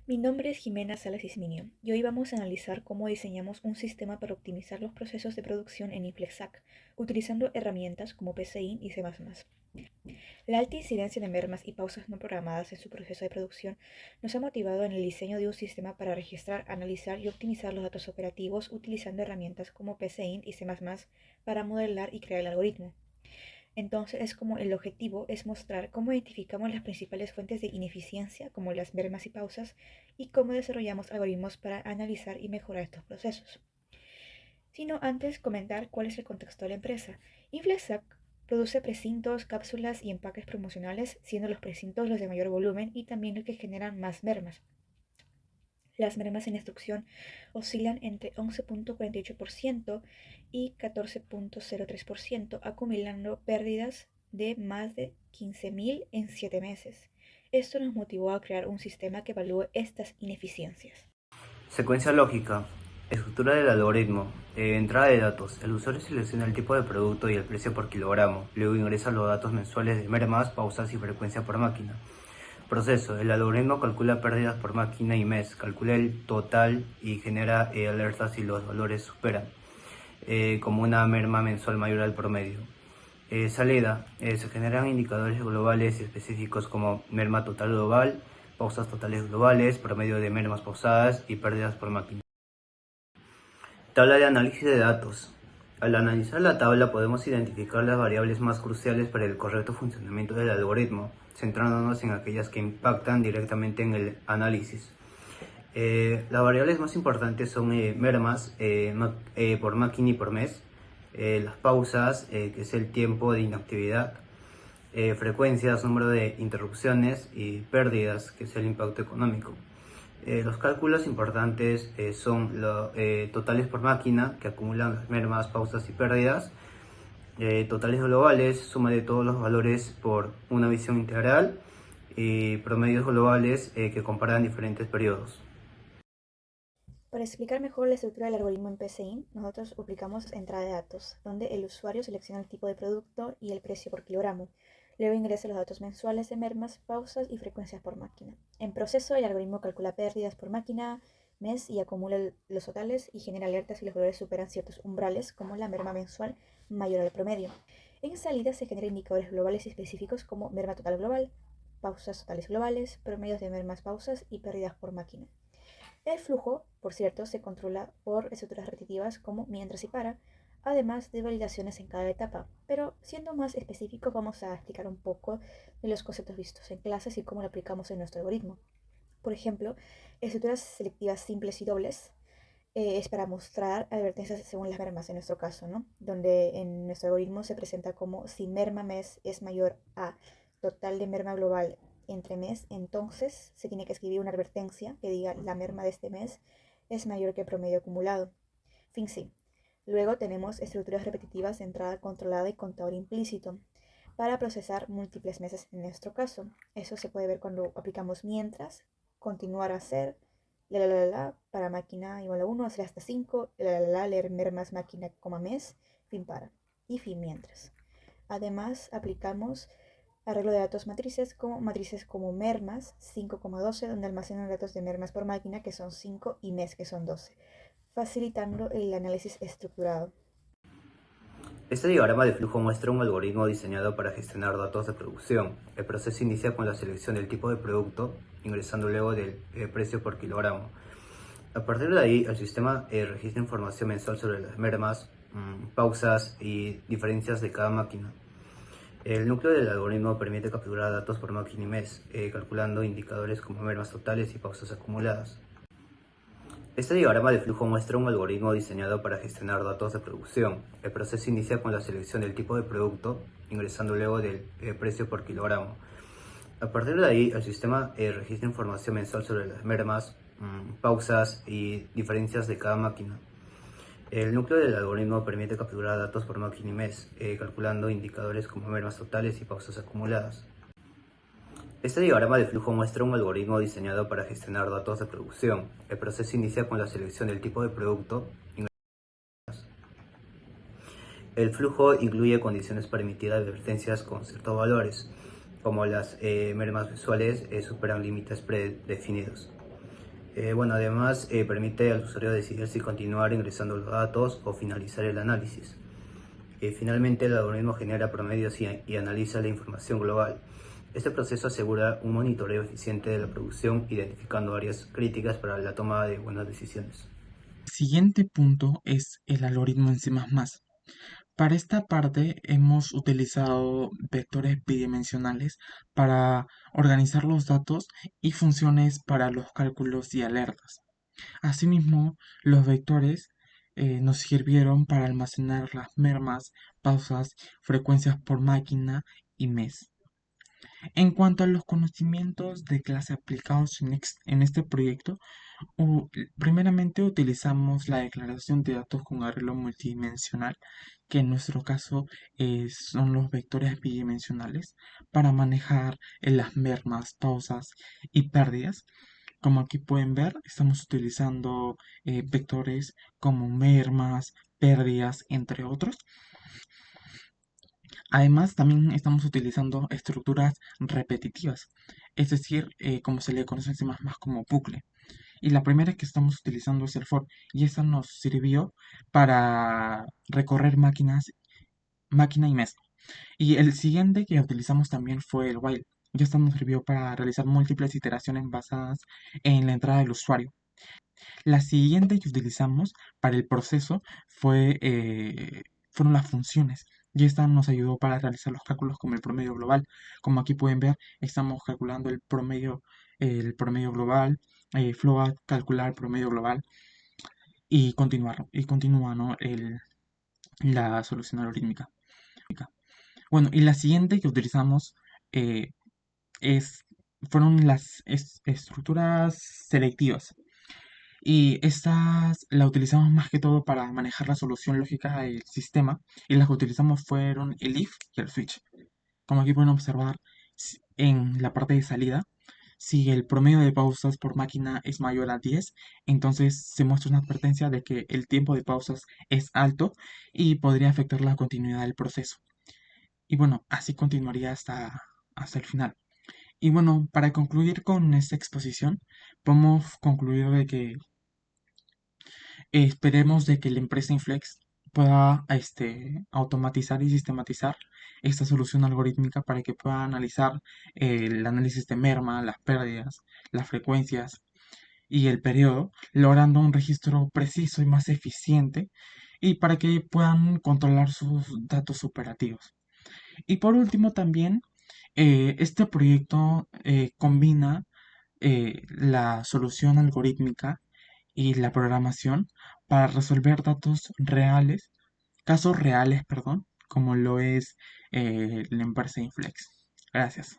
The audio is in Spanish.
Mi nombre es Jimena Salas Isminio y hoy vamos a analizar cómo diseñamos un sistema para optimizar los procesos de producción en Inflexac, utilizando herramientas como PCInt y C++. La alta incidencia de mermas y pausas no programadas en su proceso de producción nos ha motivado en el diseño de un sistema para registrar, analizar y optimizar los datos operativos utilizando herramientas como PCInt y C++ para modelar y crear el algoritmo. Entonces es como el objetivo es mostrar cómo identificamos las principales fuentes de ineficiencia, como las mermas y pausas, y cómo desarrollamos algoritmos para analizar y mejorar estos procesos. Sino antes comentar cuál es el contexto de la empresa. Inflexac produce precintos, cápsulas y empaques promocionales, siendo los precintos los de mayor volumen y también los que generan más mermas. Las mermas en instrucción oscilan entre 11.48% y 14.03%, acumulando pérdidas de más de 15.000 en 7 meses. Esto nos motivó a crear un sistema que evalúe estas ineficiencias. Secuencia lógica. Estructura del algoritmo. Entrada de datos. El usuario selecciona el tipo de producto y el precio por kilogramo. Luego ingresa los datos mensuales de mermas, pausas y frecuencia por máquina. Proceso. El algoritmo calcula pérdidas por máquina y mes. Calcula el total y genera alertas si los valores superan, como una merma mensual mayor al promedio. Salida. Se generan indicadores globales y específicos como merma total global, pausas totales globales, promedio de mermas pausadas y pérdidas por máquina. Tabla de análisis de datos. Al analizar la tabla podemos identificar las variables más cruciales para el correcto funcionamiento del algoritmo, centrándonos en aquellas que impactan directamente en el análisis. Las variables más importantes son mermas por máquina y por mes, las pausas, que es el tiempo de inactividad, frecuencias, número de interrupciones y pérdidas, que es el impacto económico. Los cálculos importantes son los totales por máquina, que acumulan las mermas, pausas y pérdidas, totales globales, suma de todos los valores por una visión integral, y promedios globales que comparan diferentes periodos. Para explicar mejor la estructura del algoritmo en PCInt, nosotros aplicamos entrada de datos, donde el usuario selecciona el tipo de producto y el precio por kilogramo. Luego ingresa los datos mensuales de mermas, pausas y frecuencias por máquina. En proceso, el algoritmo calcula pérdidas por máquina, mes y acumula los totales y genera alertas si los valores superan ciertos umbrales, como la merma mensual mayor al promedio. En salida se generan indicadores globales específicos como merma total global, pausas totales globales, promedios de mermas, pausas y pérdidas por máquina. El flujo, por cierto, se controla por estructuras repetitivas como mientras y para, además de validaciones en cada etapa. Pero siendo más específicos, vamos a explicar un poco de los conceptos vistos en clases y cómo lo aplicamos en nuestro algoritmo. Por ejemplo, estructuras selectivas simples y dobles es para mostrar advertencias según las mermas en nuestro caso, ¿no? Donde en nuestro algoritmo se presenta como si merma mes es mayor a total de merma global entre mes, entonces se tiene que escribir una advertencia que diga la merma de este mes es mayor que el promedio acumulado. Fin sí. Luego tenemos estructuras repetitivas de entrada controlada y contador implícito para procesar múltiples meses en nuestro caso. Eso se puede ver cuando aplicamos mientras, continuar a hacer, para máquina igual a 1, hacer hasta 5, leer mermas máquina, coma mes, fin para, y fin mientras. Además, aplicamos arreglo de datos matrices como mermas 5,12, donde almacenan datos de mermas por máquina, que son 5, y mes, que son 12, facilitando el análisis estructurado. Este diagrama de flujo muestra un algoritmo diseñado para gestionar datos de producción. El proceso inicia con la selección del tipo de producto, ingresando luego del precio por kilogramo. A partir de ahí, el sistema registra información mensual sobre las mermas, pausas y diferencias de cada máquina. El núcleo del algoritmo permite capturar datos por máquina y mes, calculando indicadores como mermas totales y pausas acumuladas. Este diagrama de flujo muestra un algoritmo diseñado para gestionar datos de producción. El proceso inicia con la selección del tipo de producto, ingresando luego del precio por kilogramo. A partir de ahí, el sistema registra información mensual sobre las mermas, pausas y diferencias de cada máquina. El núcleo del algoritmo permite capturar datos por máquina y mes, calculando indicadores como mermas totales y pausas acumuladas. Este diagrama de flujo muestra un algoritmo diseñado para gestionar datos de producción. El proceso inicia con la selección del tipo de producto. El flujo incluye condiciones para emitir advertencias con ciertos valores, como las mermas mensuales superan límites predefinidos. Bueno, además permite al usuario decidir si continuar ingresando los datos o finalizar el análisis. Finalmente, el algoritmo genera promedios y analiza la información global. Este proceso asegura un monitoreo eficiente de la producción, identificando áreas críticas para la toma de buenas decisiones. El siguiente punto es el algoritmo en C++. Para esta parte hemos utilizado vectores bidimensionales para organizar los datos y funciones para los cálculos y alertas. Asimismo, los vectores nos sirvieron para almacenar las mermas, pausas, frecuencias por máquina y mes. En cuanto a los conocimientos de clase aplicados en este proyecto, primeramente utilizamos la declaración de datos con arreglo multidimensional, que en nuestro caso son los vectores bidimensionales, para manejar las mermas, pausas y pérdidas. Como aquí pueden ver, estamos utilizando vectores como mermas, pérdidas, entre otros. Además, también estamos utilizando estructuras repetitivas, es decir, como se le conoce en C++ como bucle. Y la primera que estamos utilizando es el for, y esta nos sirvió para recorrer máquina y mes. Y el siguiente que utilizamos también fue el while, y esta nos sirvió para realizar múltiples iteraciones basadas en la entrada del usuario. La siguiente que utilizamos para el proceso fueron las funciones. Y esta nos ayudó para realizar los cálculos como el promedio global. Como aquí pueden ver, estamos calculando el promedio global, float, calcular el promedio global y continuar. Y continúa, ¿no? La solución algorítmica. Bueno, y la siguiente que utilizamos eh, es, fueron las estructuras selectivas. Y estas la utilizamos más que todo para manejar la solución lógica del sistema. Y las que utilizamos fueron el if y el switch. Como aquí pueden observar en la parte de salida, si el promedio de pausas por máquina es mayor a 10, entonces se muestra una advertencia de que el tiempo de pausas es alto y podría afectar la continuidad del proceso. Y bueno, así continuaría hasta el final. Y bueno, para concluir con esta exposición, podemos concluir de que esperemos de que la empresa Inflex pueda automatizar y sistematizar esta solución algorítmica para que pueda analizar el análisis de merma, las pérdidas, las frecuencias y el periodo, logrando un registro preciso y más eficiente y para que puedan controlar sus datos operativos. Y por último también, este proyecto combina la solución algorítmica y la programación para resolver casos reales, perdón, como lo es la empresa Inflex. Gracias.